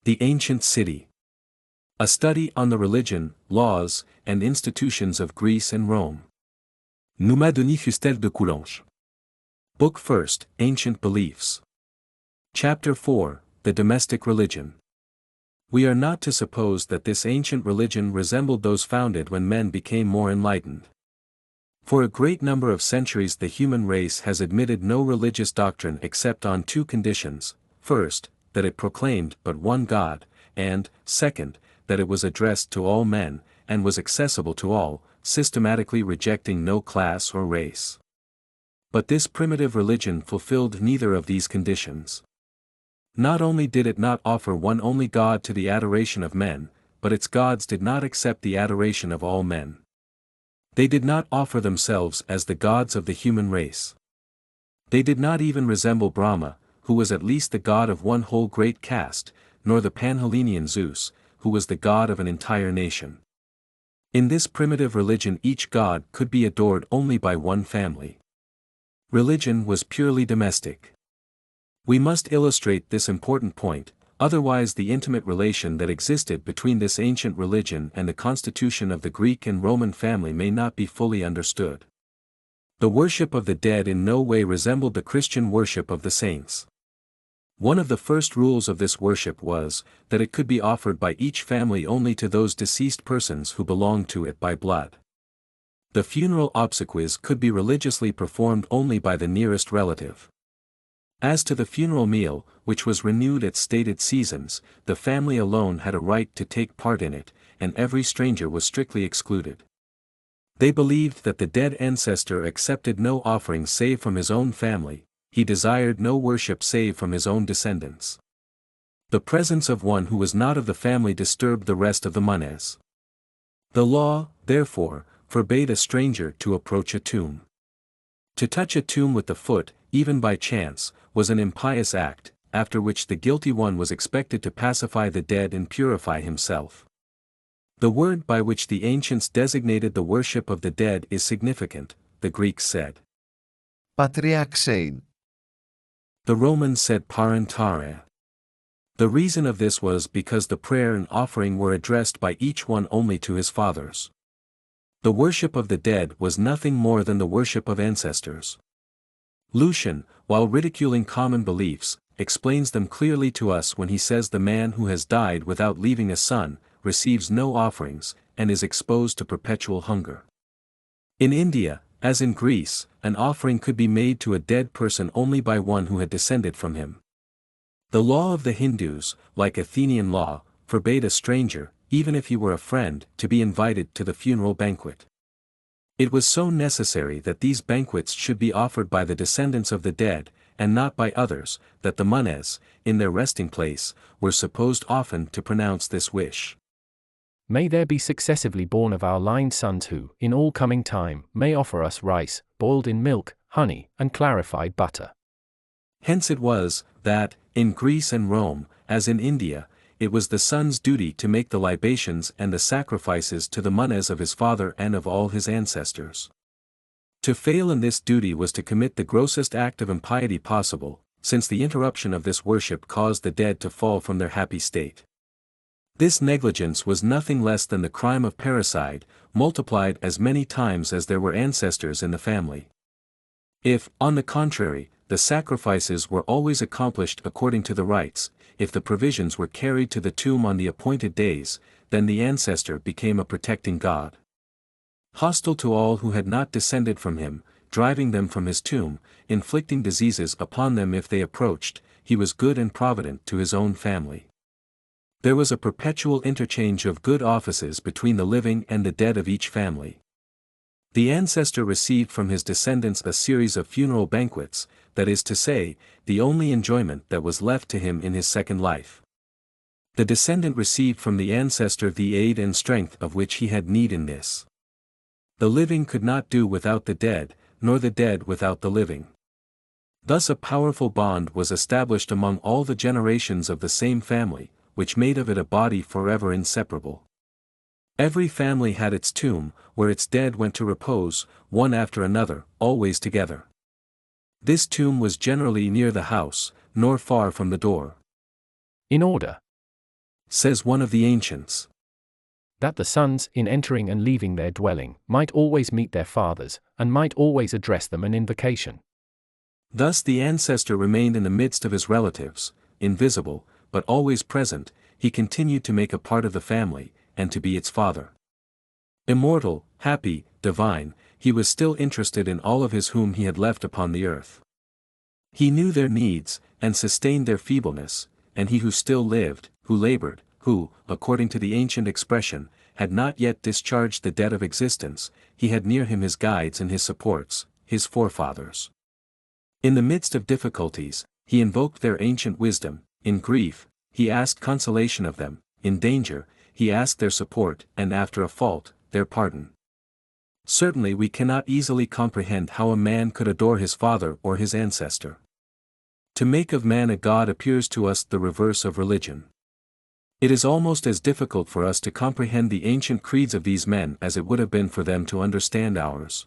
The Ancient City. A study on the religion, laws, and institutions of Greece and Rome. Numa Denis Fustel De Coulanges. Book 1st, Ancient Beliefs. Chapter 4, The Domestic Religion. We are not to suppose that this ancient religion resembled those founded when men became more enlightened. For a great number of centuries the human race has admitted no religious doctrine except on two conditions: first, that it proclaimed but one God, and, second, that it was addressed to all men, and was accessible to all, systematically rejecting no class or race. But this primitive religion fulfilled neither of these conditions. Not only did it not offer one only God to the adoration of men, but its gods did not accept the adoration of all men. They did not offer themselves as the gods of the human race. They did not even resemble Brahma, who was at least the god of one whole great caste, nor the Panhellenian Zeus, who was the god of an entire nation. In this primitive religion each god could be adored only by one family. Religion was purely domestic. We must illustrate this important point, otherwise the intimate relation that existed between this ancient religion and the constitution of the Greek and Roman family may not be fully understood. The worship of the dead in no way resembled the Christian worship of the saints. One of the first rules of this worship was, that it could be offered by each family only to those deceased persons who belonged to it by blood. The funeral obsequies could be religiously performed only by the nearest relative. As to the funeral meal, which was renewed at stated seasons, the family alone had a right to take part in it, and every stranger was strictly excluded. They believed that the dead ancestor accepted no offering save from his own family. He desired no worship save from his own descendants. The presence of one who was not of the family disturbed the rest of the manes. The law, therefore, forbade a stranger to approach a tomb. To touch a tomb with the foot, even by chance, was an impious act, after which the guilty one was expected to pacify the dead and purify himself. The word by which the ancients designated the worship of the dead is significant, the Greeks said patriaxein. The Romans said parentare. The reason of this was because the prayer and offering were addressed by each one only to his fathers. The worship of the dead was nothing more than the worship of ancestors. Lucian, while ridiculing common beliefs, explains them clearly to us when he says the man who has died without leaving a son, receives no offerings, and is exposed to perpetual hunger. In India, as in Greece, an offering could be made to a dead person only by one who had descended from him. The law of the Hindus, like Athenian law, forbade a stranger, even if he were a friend, to be invited to the funeral banquet. It was so necessary that these banquets should be offered by the descendants of the dead, and not by others, that the manes, in their resting place, were supposed often to pronounce this wish. May there be successively born of our line sons who, in all coming time, may offer us rice, boiled in milk, honey, and clarified butter. Hence it was, that, in Greece and Rome, as in India, it was the son's duty to make the libations and the sacrifices to the manes of his father and of all his ancestors. To fail in this duty was to commit the grossest act of impiety possible, since the interruption of this worship caused the dead to fall from their happy state. This negligence was nothing less than the crime of parricide, multiplied as many times as there were ancestors in the family. If, on the contrary, the sacrifices were always accomplished according to the rites, if the provisions were carried to the tomb on the appointed days, then the ancestor became a protecting god. Hostile to all who had not descended from him, driving them from his tomb, inflicting diseases upon them if they approached, he was good and provident to his own family. There was a perpetual interchange of good offices between the living and the dead of each family. The ancestor received from his descendants a series of funeral banquets, that is to say, the only enjoyment that was left to him in his second life. The descendant received from the ancestor the aid and strength of which he had need in this. The living could not do without the dead, nor the dead without the living. Thus a powerful bond was established among all the generations of the same family, which made of it a body forever inseparable. Every family had its tomb, where its dead went to repose, one after another, always together. This tomb was generally near the house, nor far from the door. In order says one of the ancients. That the sons, in entering and leaving their dwelling, might always meet their fathers, and might always address them an invocation. Thus the ancestor remained in the midst of his relatives, invisible, but always present. He continued to make a part of the family, and to be its father. Immortal, happy, divine, he was still interested in all of his whom he had left upon the earth. He knew their needs, and sustained their feebleness, and he who still lived, who labored, who, according to the ancient expression, had not yet discharged the debt of existence, he had near him his guides and his supports, his forefathers. In the midst of difficulties, he invoked their ancient wisdom. In grief, he asked consolation of them. In danger, he asked their support, and after a fault, their pardon. Certainly we cannot easily comprehend how a man could adore his father or his ancestor. To make of man a god appears to us the reverse of religion. It is almost as difficult for us to comprehend the ancient creeds of these men as it would have been for them to understand ours.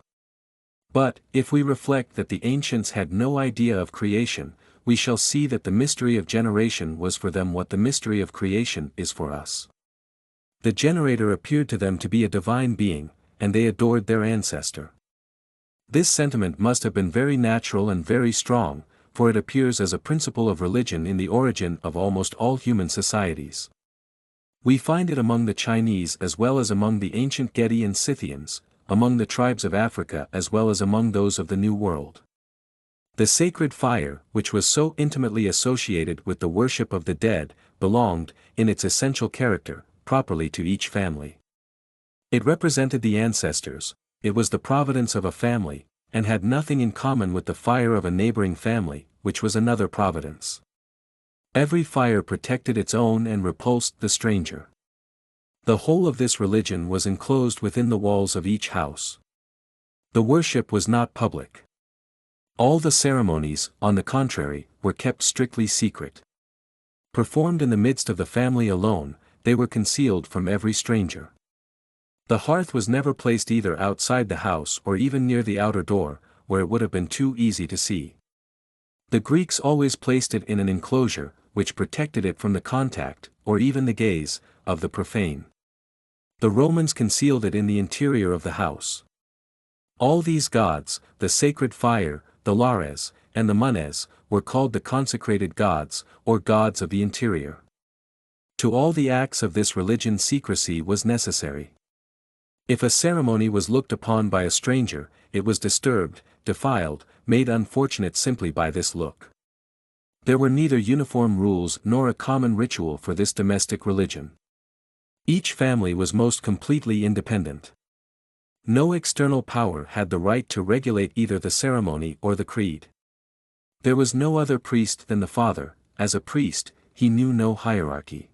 But, if we reflect that the ancients had no idea of creation, we shall see that the mystery of generation was for them what the mystery of creation is for us. The generator appeared to them to be a divine being, and they adored their ancestor. This sentiment must have been very natural and very strong, for it appears as a principle of religion in the origin of almost all human societies. We find it among the Chinese as well as among the ancient Geti and Scythians, among the tribes of Africa as well as among those of the New World. The sacred fire, which was so intimately associated with the worship of the dead, belonged, in its essential character, properly to each family. It represented the ancestors, it was the providence of a family, and had nothing in common with the fire of a neighboring family, which was another providence. Every fire protected its own and repulsed the stranger. The whole of this religion was enclosed within the walls of each house. The worship was not public. All the ceremonies, on the contrary, were kept strictly secret. Performed in the midst of the family alone, they were concealed from every stranger. The hearth was never placed either outside the house or even near the outer door, where it would have been too easy to see. The Greeks always placed it in an enclosure, which protected it from the contact, or even the gaze, of the profane. The Romans concealed it in the interior of the house. All these gods, the sacred fire, the lares, and the manes, were called the consecrated gods, or gods of the interior. To all the acts of this religion secrecy was necessary. If a ceremony was looked upon by a stranger, it was disturbed, defiled, made unfortunate simply by this look. There were neither uniform rules nor a common ritual for this domestic religion. Each family was most completely independent. No external power had the right to regulate either the ceremony or the creed. There was no other priest than the father. As a priest, he knew no hierarchy.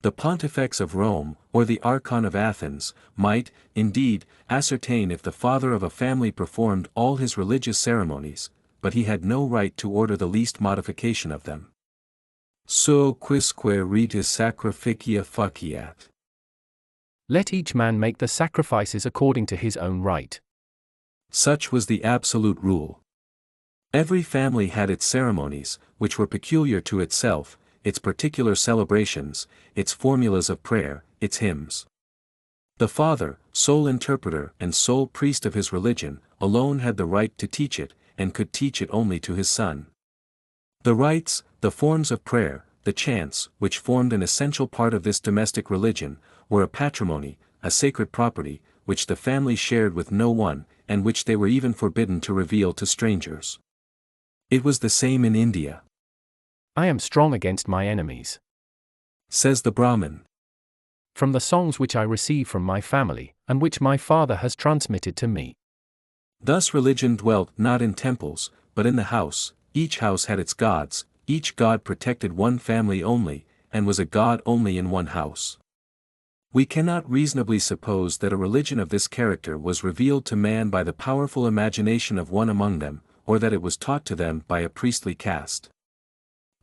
The pontifex of Rome, or the archon of Athens, might, indeed, ascertain if the father of a family performed all his religious ceremonies, but he had no right to order the least modification of them. So quisque ritus sacrificia faciat. Let each man make the sacrifices according to his own right. Such was the absolute rule. Every family had its ceremonies, which were peculiar to itself, its particular celebrations, its formulas of prayer, its hymns. The father, sole interpreter and sole priest of his religion, alone had the right to teach it, and could teach it only to his son. The rites, the forms of prayer, the chants, which formed an essential part of this domestic religion, were a patrimony, a sacred property, which the family shared with no one, and which they were even forbidden to reveal to strangers. It was the same in India. I am strong against my enemies, says the Brahmin. From the songs which I receive from my family, and which my father has transmitted to me. Thus religion dwelt not in temples, but in the house. Each house had its gods, each god protected one family only, and was a god only in one house. We cannot reasonably suppose that a religion of this character was revealed to man by the powerful imagination of one among them, or that it was taught to them by a priestly caste.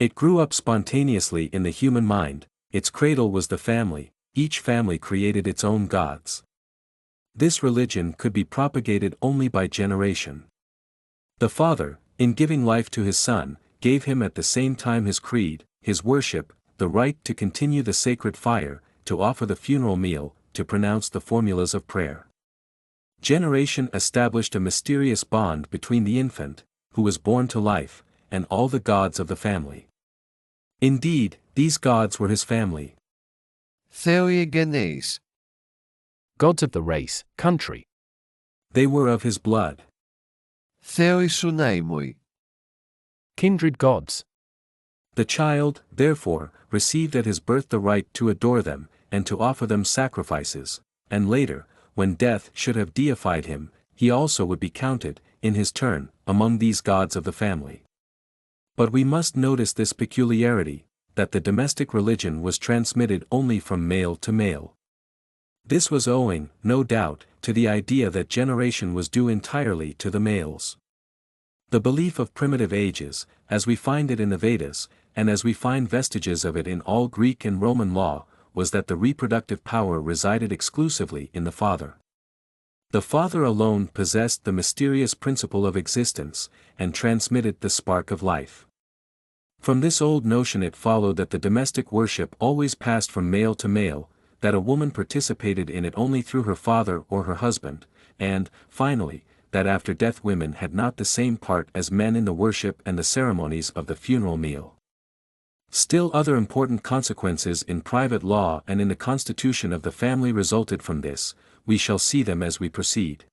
It grew up spontaneously in the human mind, its cradle was the family, each family created its own gods. This religion could be propagated only by generation. The father, in giving life to his son, gave him at the same time his creed, his worship, the right to continue the sacred fire, to offer the funeral meal, to pronounce the formulas of prayer. Generation established a mysterious bond between the infant, who was born to life, and all the gods of the family. Indeed, these gods were his family. Theogenes. Gods of the race, country. They were of his blood. Theoisunamoi. Kindred gods. The child, therefore, received at his birth the right to adore them, and to offer them sacrifices, and later, when death should have deified him, he also would be counted, in his turn, among these gods of the family. But we must notice this peculiarity, that the domestic religion was transmitted only from male to male. This was owing, no doubt, to the idea that generation was due entirely to the males. The belief of primitive ages, as we find it in the Vedas, and as we find vestiges of it in all Greek and Roman law, was that the reproductive power resided exclusively in the father. The father alone possessed the mysterious principle of existence, and transmitted the spark of life. From this old notion it followed that the domestic worship always passed from male to male, that a woman participated in it only through her father or her husband, and, finally, that after death women had not the same part as men in the worship and the ceremonies of the funeral meal. Still other important consequences in private law and in the constitution of the family resulted from this. We shall see them as we proceed.